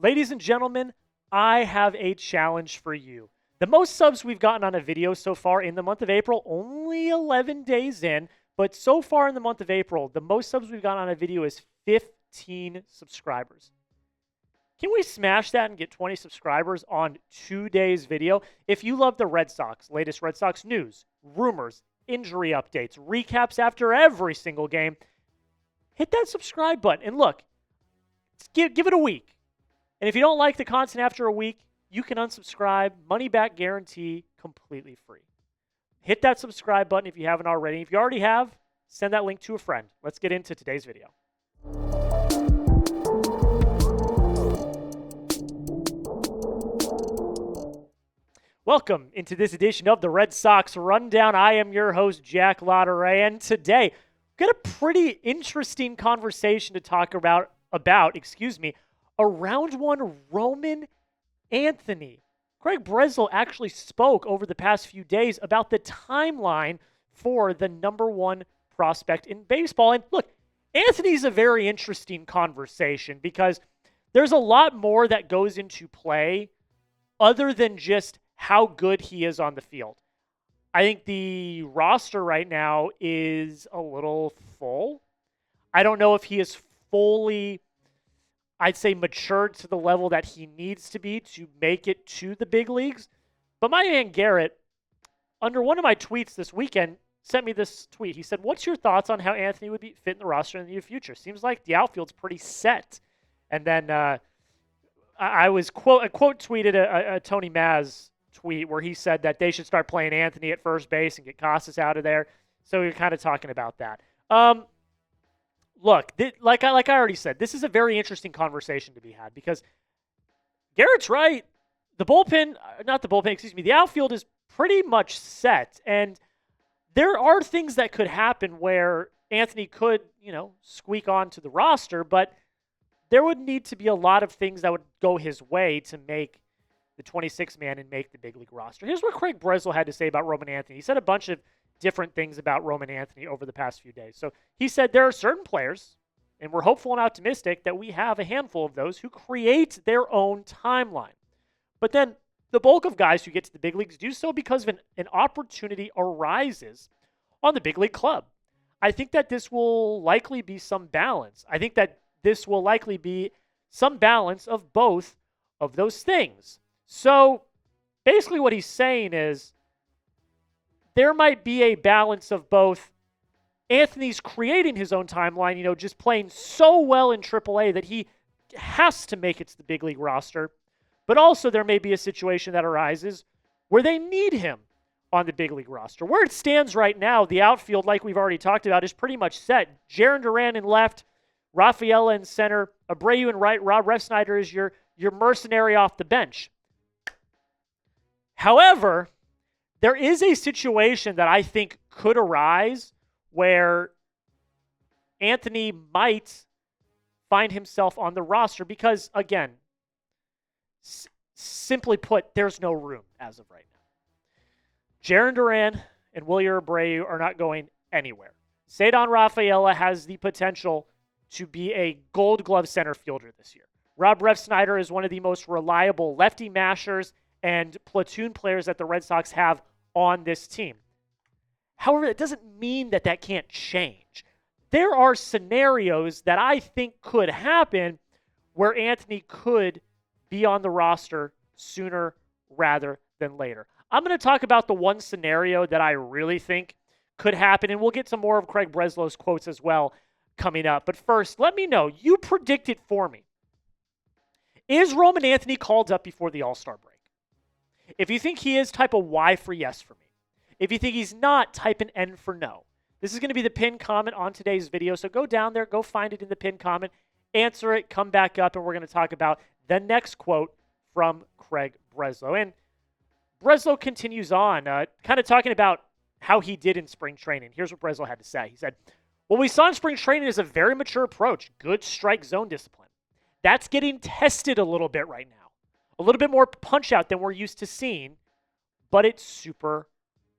Ladies and gentlemen, I have a challenge for you. The most subs we've gotten on a video so far in the month of April, only 11 days in, but so far in the month of April, the most subs we've gotten on a video is 15 subscribers. Can we smash that and get 20 subscribers on today's video? If you love the Red Sox, latest Red Sox news, rumors, injury updates, recaps after every single game, hit that subscribe button. And look, give it a week. And if you don't like the content after a week, you can unsubscribe, money back guarantee, completely free. Hit that subscribe button if you haven't already. If you already have, send that link to a friend. Let's get into today's video. Welcome into this edition of the Red Sox Rundown. I am your host, Jack Lotteray, and today we've got a pretty interesting conversation to talk about a round one Roman Anthony. Craig Breslow actually spoke over the past few days about the timeline for the number one prospect in baseball. And look, Anthony's a very interesting conversation because there's a lot more that goes into play other than just how good he is on the field. I think the roster right now is a little full. I don't know if he is fully, I'd say, matured to the level that he needs to be to make it to the big leagues. But my man Garrett, under one of my tweets this weekend, sent me this tweet. He said, "What's your thoughts on how Anthony would be fit in the roster in the near future? Seems like the outfield's pretty set." And then I quote tweeted a Tony Maz tweet where he said that they should start playing Anthony at first base and get Casas out of there. So we were kind of talking about that. Look, like I already said, this is a very interesting conversation to be had because Garrett's right. The outfield is pretty much set. And there are things that could happen where Anthony could, squeak onto the roster, but there would need to be a lot of things that would go his way to make the 26-man and make the big league roster. Here's what Craig Breslow had to say about Roman Anthony. He said a bunch of different things about Roman Anthony over the past few days. So he said there are certain players, and we're hopeful and optimistic that we have a handful of those who create their own timeline. But then the bulk of guys who get to the big leagues do so because of an opportunity arises on the big league club. I think that this will likely be some balance. I think that this will likely be some balance of both of those things. So basically what he's saying is there might be a balance of both Anthony's creating his own timeline, just playing so well in AAA that he has to make it to the big league roster, but also there may be a situation that arises where they need him on the big league roster. Where it stands right now, the outfield, like we've already talked about, is pretty much set. Jarren Duran in left, Rafaela in center, Abreu in right, Rob Refsnyder is your mercenary off the bench. However, there is a situation that I think could arise where Anthony might find himself on the roster because, again, simply put, there's no room as of right now. Jarren Duran and Wilyer Abreu are not going anywhere. Ceddanne Rafaela has the potential to be a Gold Glove center fielder this year. Rob Refsnyder is one of the most reliable lefty mashers and platoon players that the Red Sox have on this team. However, it doesn't mean that can't change. There are scenarios that I think could happen where Anthony could be on the roster sooner rather than later. I'm going to talk about the one scenario that I really think could happen, and we'll get some more of Craig Breslow's quotes as well coming up. But first, let me know. You predict it for me. Is Roman Anthony called up before the All-Star break? If you think he is, type a Y for yes for me. If you think he's not, type an N for no. This is going to be the pinned comment on today's video, so go down there, go find it in the pinned comment, answer it, come back up, and we're going to talk about the next quote from Craig Breslow. And Breslow continues on, kind of talking about how he did in spring training. Here's what Breslow had to say. He said, "What we saw in spring training is a very mature approach, good strike zone discipline. That's getting tested a little bit right now. A little bit more punch-out than we're used to seeing, but it's super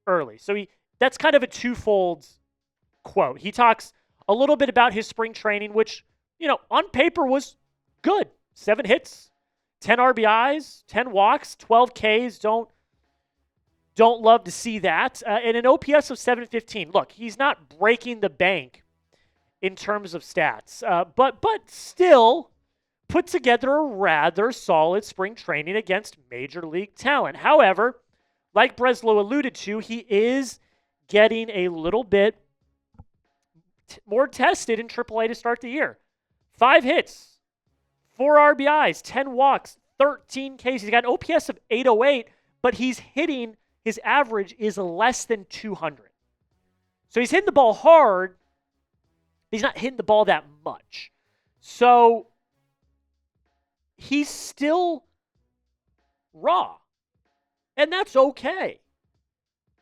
early." So that's kind of a twofold quote. He talks a little bit about his spring training, which, on paper was good. 7 hits, 10 RBIs, 10 walks, 12 Ks. Don't love to see that. And an OPS of 715. Look, he's not breaking the bank in terms of stats, but still put together a rather solid spring training against major league talent. However, like Breslow alluded to, he is getting a little bit more tested in AAA to start the year. 5 hits, 4 RBIs, 10 walks, 13 Ks. He's got an OPS of 808, but he's hitting, his average is less than 200. So he's hitting the ball hard. He's not hitting the ball that much. So he's still raw. And that's okay.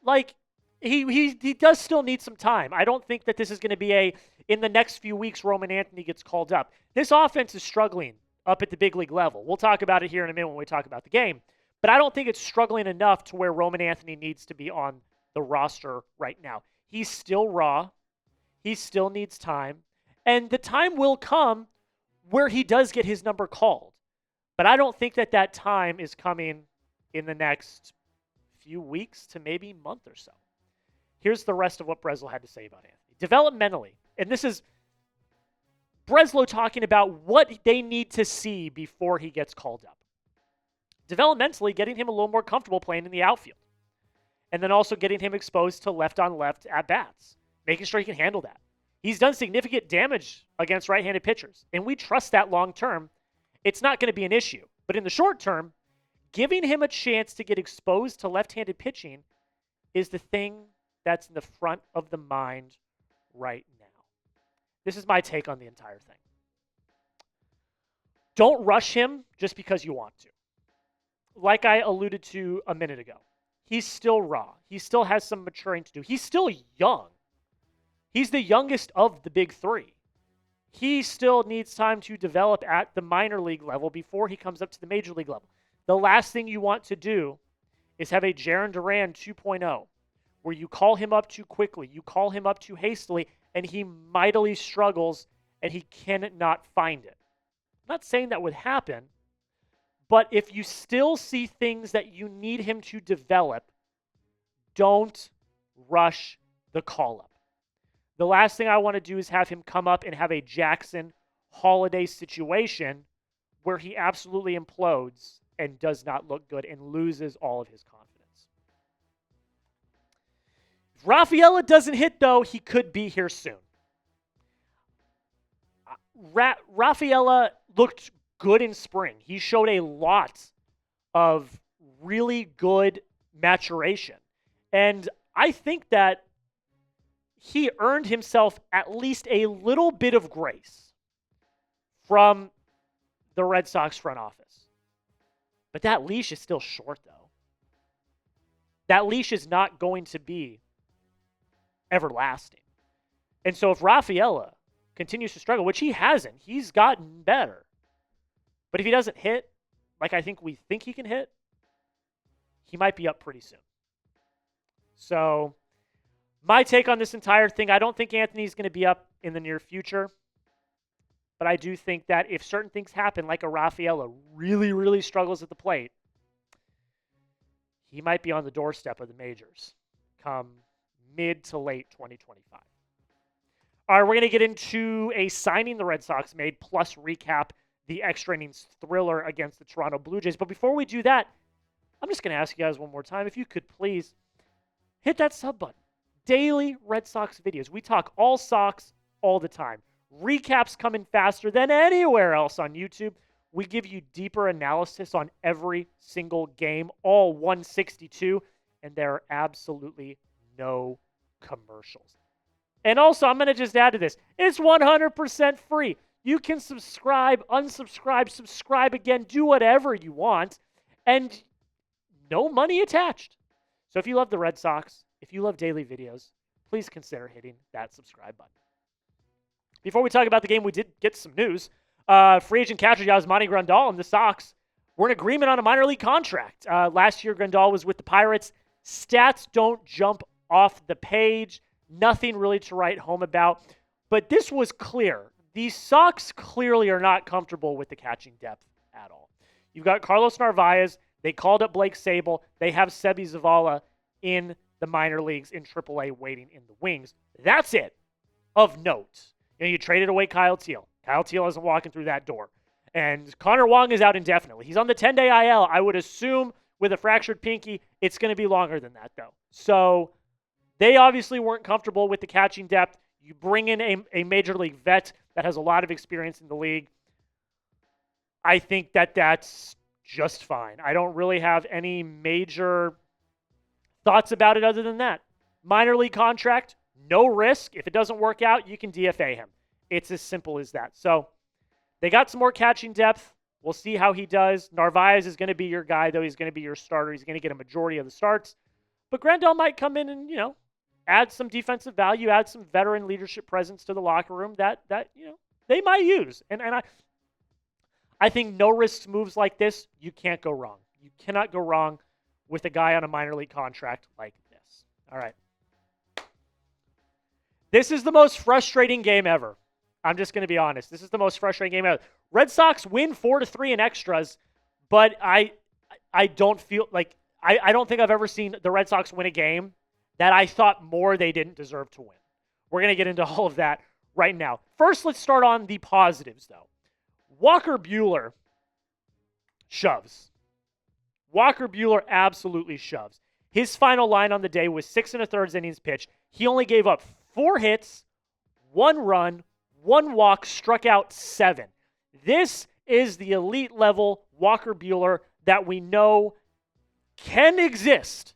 Like, he does still need some time. I don't think that this is going to be in the next few weeks, Roman Anthony gets called up. This offense is struggling up at the big league level. We'll talk about it here in a minute when we talk about the game. But I don't think it's struggling enough to where Roman Anthony needs to be on the roster right now. He's still raw. He still needs time. And the time will come where he does get his number called. But I don't think that time is coming in the next few weeks to maybe month or so. Here's the rest of what Breslow had to say about Anthony. Developmentally, and this is Breslow talking about what they need to see before he gets called up. Developmentally, getting him a little more comfortable playing in the outfield. And then also getting him exposed to left-on-left at-bats. Making sure he can handle that. He's done significant damage against right-handed pitchers, and we trust that long-term. It's not going to be an issue. But in the short term, giving him a chance to get exposed to left-handed pitching is the thing that's in the front of the mind right now. This is my take on the entire thing. Don't rush him just because you want to. Like I alluded to a minute ago, he's still raw. He still has some maturing to do. He's still young. He's the youngest of the big three. He still needs time to develop at the minor league level before he comes up to the major league level. The last thing you want to do is have a Jarren Duran 2.0, where you call him up too quickly, you call him up too hastily, and he mightily struggles and he cannot find it. I'm not saying that would happen, but if you still see things that you need him to develop, don't rush the call-up. The last thing I want to do is have him come up and have a Jackson Holiday situation where he absolutely implodes and does not look good and loses all of his confidence. If Rafaela doesn't hit, though, he could be here soon. Rafaela looked good in spring. He showed a lot of really good maturation. And I think that he earned himself at least a little bit of grace from the Red Sox front office. But that leash is still short, though. That leash is not going to be everlasting. And so if Rafaela continues to struggle, which he hasn't, he's gotten better. But if he doesn't hit, like I think we think he can hit, he might be up pretty soon. So my take on this entire thing, I don't think Anthony's going to be up in the near future. But I do think that if certain things happen, like a Rafaela really, really struggles at the plate, he might be on the doorstep of the majors come mid to late 2025. All right, we're going to get into a signing the Red Sox made, plus recap the extra innings thriller against the Toronto Blue Jays. But before we do that, I'm just going to ask you guys one more time, if you could please hit that sub button. Daily Red Sox videos. We talk all Sox all the time. Recaps coming faster than anywhere else on YouTube. We give you deeper analysis on every single game, all 162, and there are absolutely no commercials. And also, I'm going to just add to this. It's 100% free. You can subscribe, unsubscribe, subscribe again, do whatever you want, and no money attached. So if you love the Red Sox, if you love daily videos, please consider hitting that subscribe button. Before we talk about the game, we did get some news. Free agent catcher Yasmani Grandal and the Sox were in agreement on a minor league contract. Last year, Grandal was with the Pirates. Stats don't jump off the page. Nothing really to write home about. But this was clear. The Sox clearly are not comfortable with the catching depth at all. You've got Carlos Narvaez. They called up Blake Sable. They have Sebi Zavala in the minor leagues in AAA waiting in the wings. That's it of note. You traded away Kyle Teal. Kyle Teal isn't walking through that door. And Connor Wong is out indefinitely. He's on the 10-day IL. I would assume with a fractured pinky, it's going to be longer than that, though. So they obviously weren't comfortable with the catching depth. You bring in a major league vet that has a lot of experience in the league. I think that's just fine. I don't really have any major thoughts about it other than that. Minor league contract, no risk. If it doesn't work out, you can DFA him. It's as simple as that. So they got some more catching depth. We'll see how he does. Narvaez is going to be your guy, though. He's going to be your starter. He's going to get a majority of the starts. But Grandal might come in and, add some defensive value, add some veteran leadership presence to the locker room that they might use. And I think no-risk moves like this, you can't go wrong. You cannot go wrong with a guy on a minor league contract like this. All right. This is the most frustrating game ever. I'm just going to be honest. This is the most frustrating game ever. Red Sox win 4-3 in extras, but I don't feel like I don't think I've ever seen the Red Sox win a game that I thought more they didn't deserve to win. We're going to get into all of that right now. First, let's start on the positives, though. Walker Buehler shoves. Walker Buehler absolutely shoves. His final line on the day was 6 1/3 innings pitched. He only gave up 4 hits, 1 run, 1 walk, struck out 7. This is the elite level Walker Buehler that we know can exist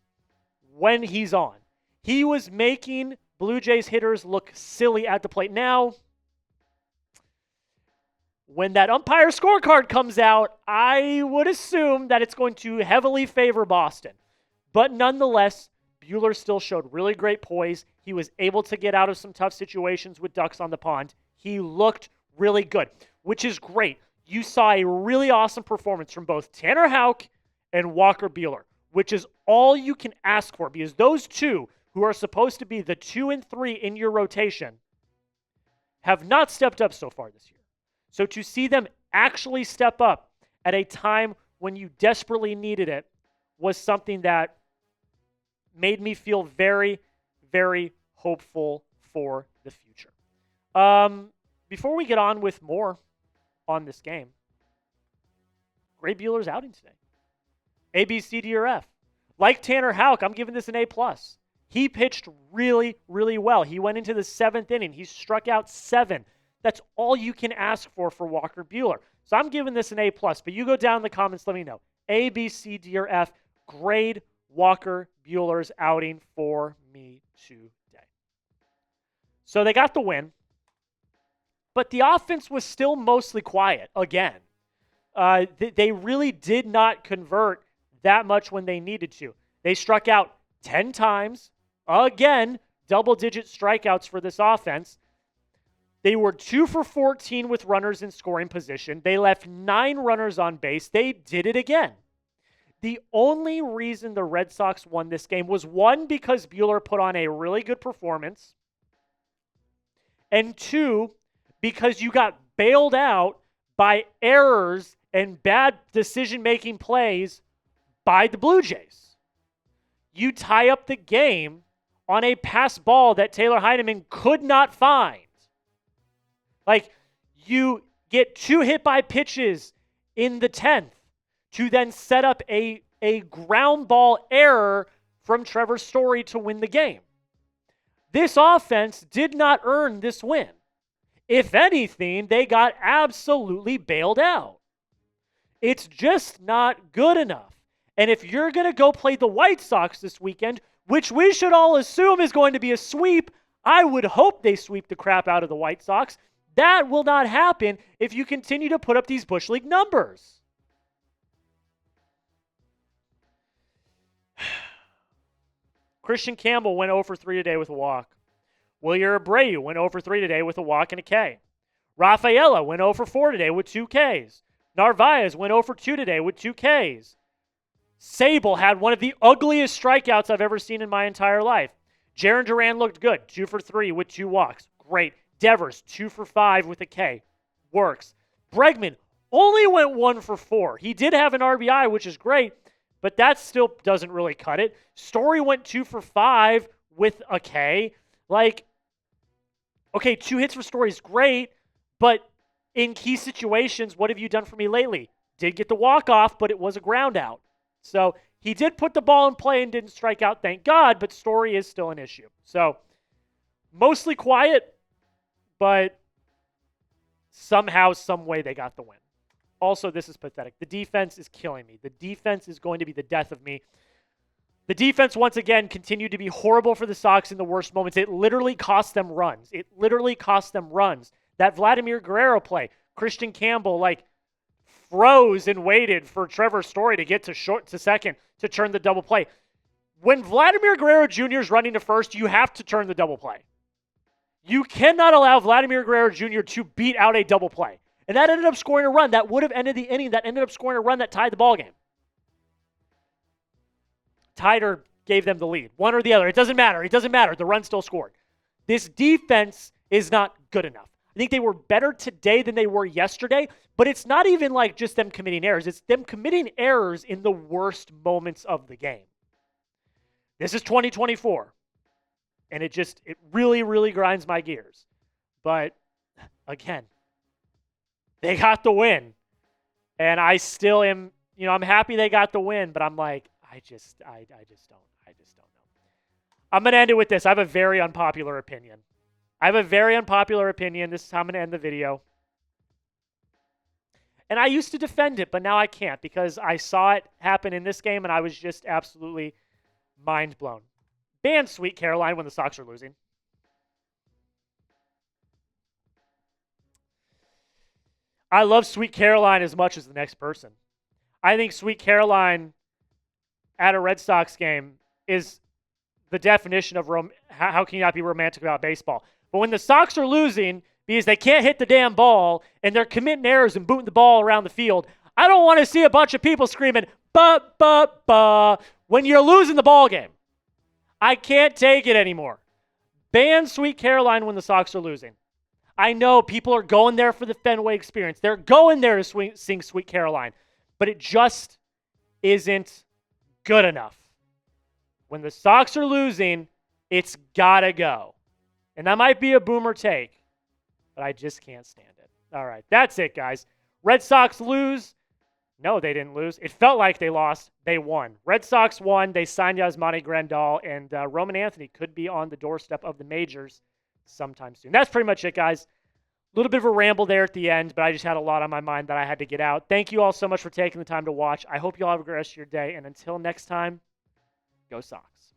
when he's on. He was making Blue Jays hitters look silly at the plate. Now, when that umpire scorecard comes out, I would assume that it's going to heavily favor Boston. But nonetheless, Buehler still showed really great poise. He was able to get out of some tough situations with ducks on the pond. He looked really good, which is great. You saw a really awesome performance from both Tanner Houck and Walker Buehler, which is all you can ask for, because those two, who are supposed to be the 2 and 3 in your rotation, have not stepped up so far this year. So to see them actually step up at a time when you desperately needed it was something that made me feel very, very hopeful for the future. Before we get on with more on this game, Gray Buehler's outing today. A, B, C, D, or F. Like Tanner Houck, I'm giving this an A+. He pitched really, really well. He went into the 7th inning. He struck out 7. That's all you can ask for Walker Buehler. So I'm giving this an A+, but you go down in the comments, let me know. A, B, C, D, or F. Grade Walker Buehler's outing for me today. So they got the win, but the offense was still mostly quiet again. They really did not convert that much when they needed to. They struck out 10 times. Again, double-digit strikeouts for this offense. They were 2 for 14 with runners in scoring position. They left 9 runners on base. They did it again. The only reason the Red Sox won this game was, 1, because Buehler put on a really good performance, and 2, because you got bailed out by errors and bad decision-making plays by the Blue Jays. You tie up the game on a pass ball that Taylor Heineman could not find. Like, you get 2 hit by pitches in the 10th to then set up a ground ball error from Trevor Story to win the game. This offense did not earn this win. If anything, they got absolutely bailed out. It's just not good enough. And if you're going to go play the White Sox this weekend, which we should all assume is going to be a sweep, I would hope they sweep the crap out of the White Sox. That will not happen if you continue to put up these Bush League numbers. Christian Campbell went 0 for 3 today with a walk. Wilyer Abreu went 0 for 3 today with a walk and a K. Rafaela went 0 for 4 today with 2 Ks. Narvaez went 0 for 2 today with 2 Ks. Sable had one of the ugliest strikeouts I've ever seen in my entire life. Jarren Duran looked good, 2 for 3 with 2 walks. Great. Devers, 2 for 5 with a K. Works. Bregman only went 1 for 4. He did have an RBI, which is great, but that still doesn't really cut it. Story went 2 for 5 with a K. Like, okay, 2 hits for Story is great, but in key situations, what have you done for me lately? Did get the walk-off, but it was a ground out. So he did put the ball in play and didn't strike out, thank God, but Story is still an issue. So mostly quiet, but somehow, some way they got the win. Also, this is pathetic. The defense is killing me. The defense is going to be the death of me. The defense, once again, continued to be horrible for the Sox in the worst moments. It literally cost them runs. That Vladimir Guerrero play, Christian Campbell, froze and waited for Trevor Story to get to second to turn the double play. When Vladimir Guerrero Jr. is running to first, you have to turn the double play. You cannot allow Vladimir Guerrero Jr. to beat out a double play. And that ended up scoring a run. That would have ended the inning. That ended up scoring a run that tied the ball game. Tied or gave them the lead. One or the other. It doesn't matter. The run still scored. This defense is not good enough. I think they were better today than they were yesterday, but it's not even just them committing errors. It's them committing errors in the worst moments of the game. This is 2024, and it really, really grinds my gears. But, again, they got the win, and I still am, I'm happy they got the win, but I'm like, I just don't know. I'm going to end it with this. I have a very unpopular opinion. This is how I'm going to end the video. And I used to defend it, but now I can't because I saw it happen in this game, and I was just absolutely mind blown. Ban Sweet Caroline when the Sox are losing. I love Sweet Caroline as much as the next person. I think Sweet Caroline at a Red Sox game is the definition of how can you not be romantic about baseball. But when the Sox are losing because they can't hit the damn ball and they're committing errors and booting the ball around the field, I don't want to see a bunch of people screaming, ba, when you're losing the ball game. I can't take it anymore. Ban Sweet Caroline when the Sox are losing. I know people are going there for the Fenway experience. They're going there to sing Sweet Caroline. But it just isn't good enough. When the Sox are losing, it's got to go. And that might be a boomer take, but I just can't stand it. All right, that's it, guys. Red Sox lose. No, they didn't lose. It felt like they lost. They won. Red Sox won. They signed Yasmani Grandal, and Roman Anthony could be on the doorstep of the majors sometime soon. That's pretty much it, guys. A little bit of a ramble there at the end, but I just had a lot on my mind that I had to get out. Thank you all so much for taking the time to watch. I hope you all have a great rest of your day, and until next time, go Sox.